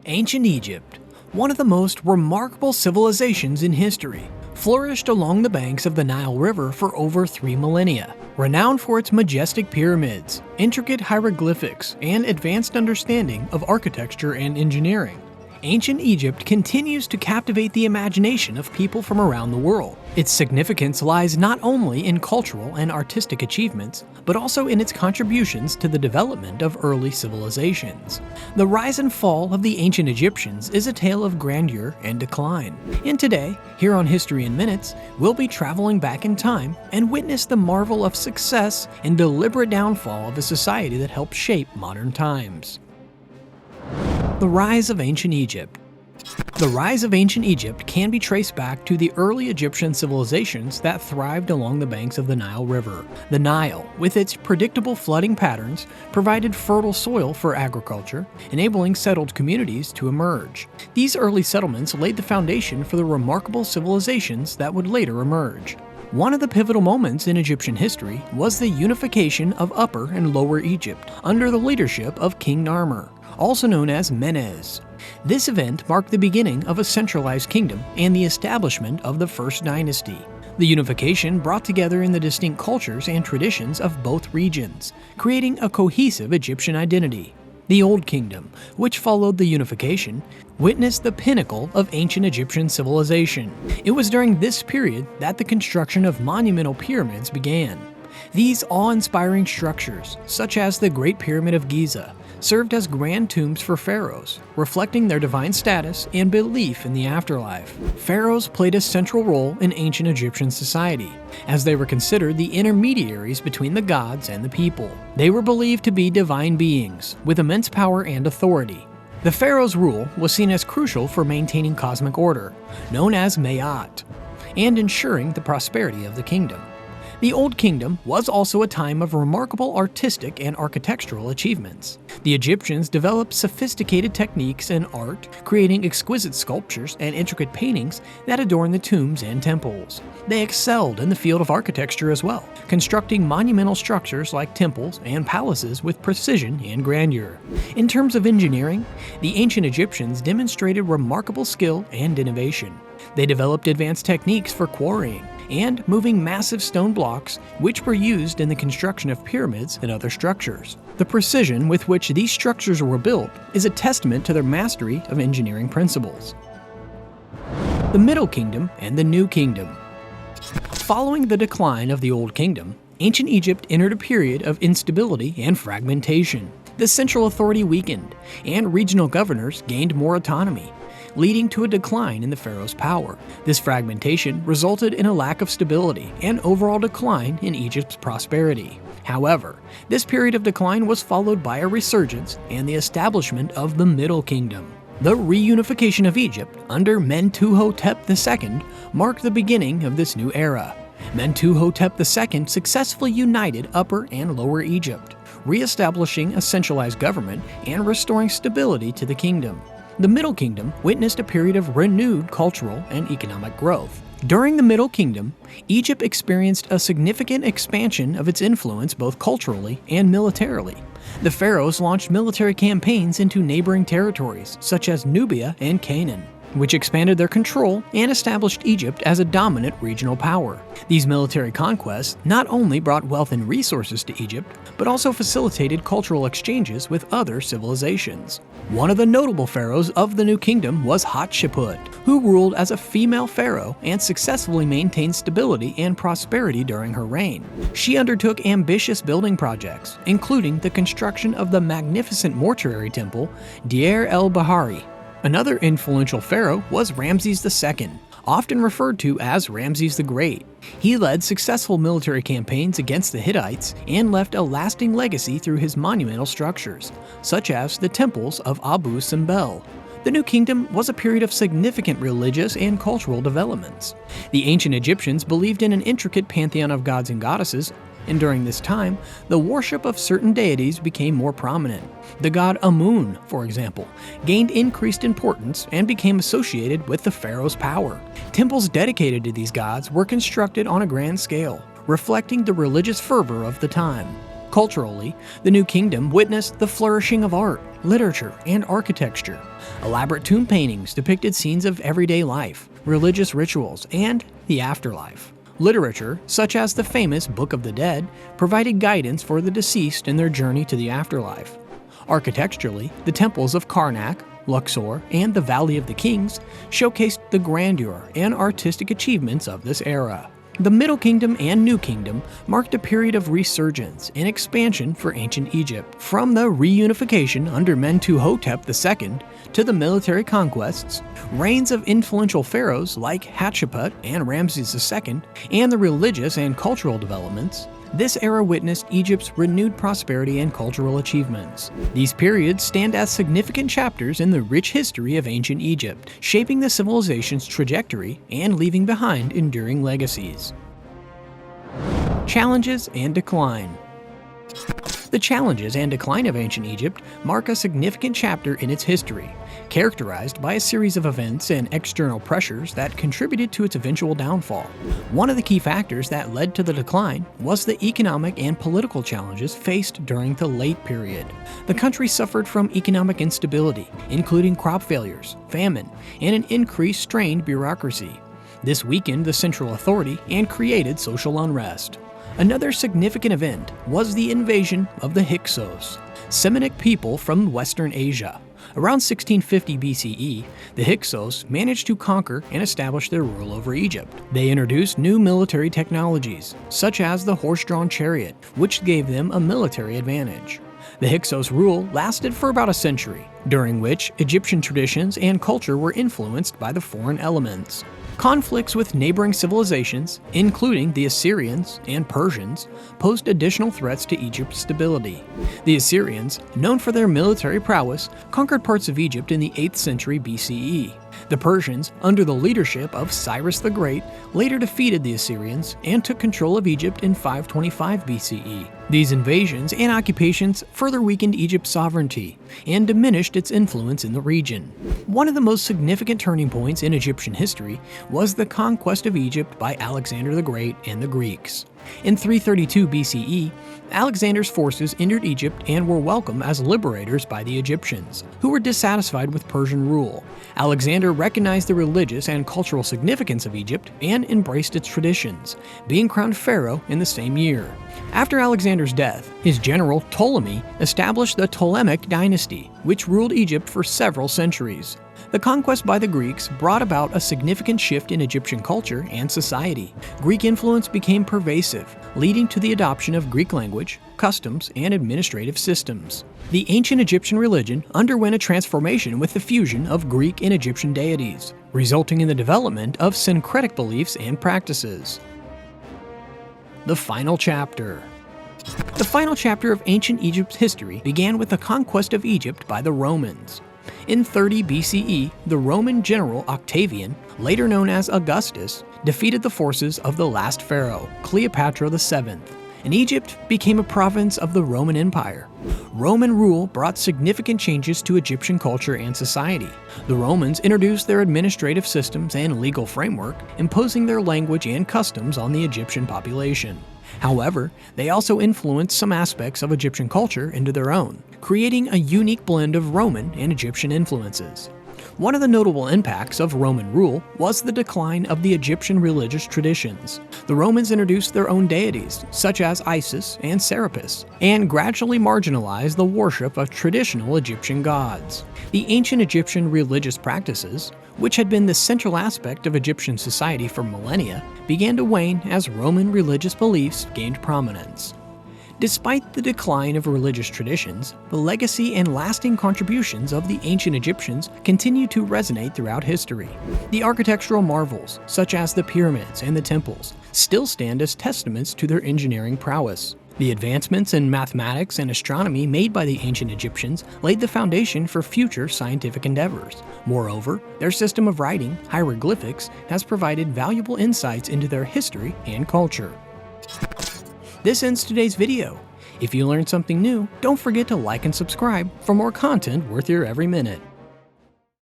Ancient Egypt, one of the most remarkable civilizations in history, flourished along the banks of the Nile River for over 3 millennia. Renowned for its majestic pyramids, intricate hieroglyphics, and advanced understanding of architecture and engineering, ancient Egypt continues to captivate the imagination of people from around the world. Its significance lies not only in cultural and artistic achievements, but also in its contributions to the development of early civilizations. The rise and fall of the ancient Egyptians is a tale of grandeur and decline. And today, here on History in Minutes, we'll be traveling back in time and witness the marvel of success and deliberate downfall of a society that helped shape modern times. The rise of ancient Egypt. The rise of ancient Egypt can be traced back to the early Egyptian civilizations that thrived along the banks of the Nile River. The Nile, with its predictable flooding patterns, provided fertile soil for agriculture, enabling settled communities to emerge. These early settlements laid the foundation for the remarkable civilizations that would later emerge. One of the pivotal moments in Egyptian history was the unification of Upper and Lower Egypt under the leadership of King Narmer, also known as Menes. This event marked the beginning of a centralized kingdom and the establishment of the First Dynasty. The unification brought together in the distinct cultures and traditions of both regions, creating a cohesive Egyptian identity. The Old Kingdom, which followed the unification, witnessed the pinnacle of ancient Egyptian civilization. It was during this period that the construction of monumental pyramids began. These awe-inspiring structures, such as the Great Pyramid of Giza, served as grand tombs for pharaohs, reflecting their divine status and belief in the afterlife. Pharaohs played a central role in ancient Egyptian society, as they were considered the intermediaries between the gods and the people. They were believed to be divine beings, with immense power and authority. The pharaoh's rule was seen as crucial for maintaining cosmic order, known as Mayat, and ensuring the prosperity of the kingdom. The Old Kingdom was also a time of remarkable artistic and architectural achievements. The Egyptians developed sophisticated techniques in art, creating exquisite sculptures and intricate paintings that adorn the tombs and temples. They excelled in the field of architecture as well, constructing monumental structures like temples and palaces with precision and grandeur. In terms of engineering, the ancient Egyptians demonstrated remarkable skill and innovation. They developed advanced techniques for quarrying and moving massive stone blocks, which were used in the construction of pyramids and other structures. The precision with which these structures were built is a testament to their mastery of engineering principles. The Middle Kingdom and the New Kingdom. Following the decline of the Old Kingdom, ancient Egypt entered a period of instability and fragmentation. The central authority weakened, and regional governors gained more autonomy, leading to a decline in the pharaoh's power. This fragmentation resulted in a lack of stability and overall decline in Egypt's prosperity. However, this period of decline was followed by a resurgence and the establishment of the Middle Kingdom. The reunification of Egypt under Mentuhotep II marked the beginning of this new era. Mentuhotep II successfully united Upper and Lower Egypt, re-establishing a centralized government and restoring stability to the kingdom. The Middle Kingdom witnessed a period of renewed cultural and economic growth. During the Middle Kingdom, Egypt experienced a significant expansion of its influence both culturally and militarily. The pharaohs launched military campaigns into neighboring territories such as Nubia and Canaan, which expanded their control and established Egypt as a dominant regional power. These military conquests not only brought wealth and resources to Egypt, but also facilitated cultural exchanges with other civilizations. One of the notable pharaohs of the New Kingdom was Hatshepsut, who ruled as a female pharaoh and successfully maintained stability and prosperity during her reign. She undertook ambitious building projects, including the construction of the magnificent mortuary temple Deir el-Bahari. Another influential pharaoh was Ramses II, often referred to as Ramses the Great. He led successful military campaigns against the Hittites and left a lasting legacy through his monumental structures, such as the temples of Abu Simbel. The New Kingdom was a period of significant religious and cultural developments. The ancient Egyptians believed in an intricate pantheon of gods and goddesses, and during this time, the worship of certain deities became more prominent. The god Amun, for example, gained increased importance and became associated with the pharaoh's power. Temples dedicated to these gods were constructed on a grand scale, reflecting the religious fervor of the time. Culturally, the New Kingdom witnessed the flourishing of art, literature, and architecture. Elaborate tomb paintings depicted scenes of everyday life, religious rituals, and the afterlife. Literature, such as the famous Book of the Dead, provided guidance for the deceased in their journey to the afterlife. Architecturally, the temples of Karnak, Luxor, and the Valley of the Kings showcased the grandeur and artistic achievements of this era. The Middle Kingdom and New Kingdom marked a period of resurgence and expansion for ancient Egypt, from the reunification under Mentuhotep II to the military conquests, reigns of influential pharaohs like Hatshepsut and Ramses II, and the religious and cultural developments. This era witnessed Egypt's renewed prosperity and cultural achievements. These periods stand as significant chapters in the rich history of ancient Egypt, shaping the civilization's trajectory and leaving behind enduring legacies. Challenges and decline. The challenges and decline of ancient Egypt mark a significant chapter in its history, characterized by a series of events and external pressures that contributed to its eventual downfall. One of the key factors that led to the decline was the economic and political challenges faced during the late period. The country suffered from economic instability, including crop failures, famine, and an increased strained bureaucracy. This weakened the central authority and created social unrest. Another significant event was the invasion of the Hyksos, Semitic people from Western Asia. Around 1650 BCE, the Hyksos managed to conquer and establish their rule over Egypt. They introduced new military technologies, such as the horse-drawn chariot, which gave them a military advantage. The Hyksos rule lasted for about a century, during which Egyptian traditions and culture were influenced by the foreign elements. Conflicts with neighboring civilizations, including the Assyrians and Persians, posed additional threats to Egypt's stability. The Assyrians, known for their military prowess, conquered parts of Egypt in the 8th century BCE. The Persians, under the leadership of Cyrus the Great, later defeated the Assyrians and took control of Egypt in 525 BCE. These invasions and occupations further weakened Egypt's sovereignty and diminished its influence in the region. One of the most significant turning points in Egyptian history was the conquest of Egypt by Alexander the Great and the Greeks. In 332 BCE, Alexander's forces entered Egypt and were welcomed as liberators by the Egyptians, who were dissatisfied with Persian rule. Alexander recognized the religious and cultural significance of Egypt and embraced its traditions, being crowned pharaoh in the same year. After Alexander's death, his general Ptolemy established the Ptolemaic dynasty, which ruled Egypt for several centuries. The conquest by the Greeks brought about a significant shift in Egyptian culture and society. Greek influence became pervasive, leading to the adoption of Greek language, customs, and administrative systems. The ancient Egyptian religion underwent a transformation with the fusion of Greek and Egyptian deities, resulting in the development of syncretic beliefs and practices. The final chapter. The final chapter of ancient Egypt's history began with the conquest of Egypt by the Romans. In 30 BCE, the Roman general Octavian, later known as Augustus, defeated the forces of the last pharaoh, Cleopatra VII, and Egypt became a province of the Roman Empire. Roman rule brought significant changes to Egyptian culture and society. The Romans introduced their administrative systems and legal framework, imposing their language and customs on the Egyptian population. However, they also influenced some aspects of Egyptian culture into their own, creating a unique blend of Roman and Egyptian influences. One of the notable impacts of Roman rule was the decline of the Egyptian religious traditions. The Romans introduced their own deities, such as Isis and Serapis, and gradually marginalized the worship of traditional Egyptian gods. The ancient Egyptian religious practices, which had been the central aspect of Egyptian society for millennia, began to wane as Roman religious beliefs gained prominence. Despite the decline of religious traditions, the legacy and lasting contributions of the ancient Egyptians continue to resonate throughout history. The architectural marvels, such as the pyramids and the temples, still stand as testaments to their engineering prowess. The advancements in mathematics and astronomy made by the ancient Egyptians laid the foundation for future scientific endeavors. Moreover, their system of writing, hieroglyphics, has provided valuable insights into their history and culture. This ends today's video. If you learned something new, don't forget to like and subscribe for more content worth your every minute.